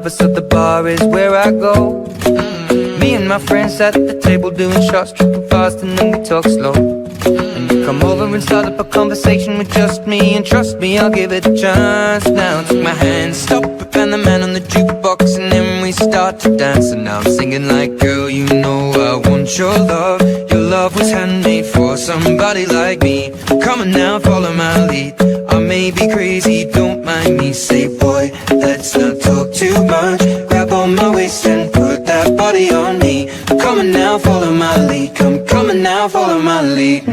lover, so the bar is where I go. Me and my friends at the table doing shots, tripping fast, and then we talk slow. And you come over and start up a conversation with just me, and trust me, I'll give it a chance. Now take my hand, stop it, and the man on the jukebox, and then we start to dance. And now I'm singing like, girl, you know I want your love. Your love was handmade for somebody like me. Come on now, follow my lead. I may be crazy, don't mind me. Say, boy, let's not talk too much. Grab on my waist and put that body on me. Come on now, follow my lead. Come on now, follow my lead.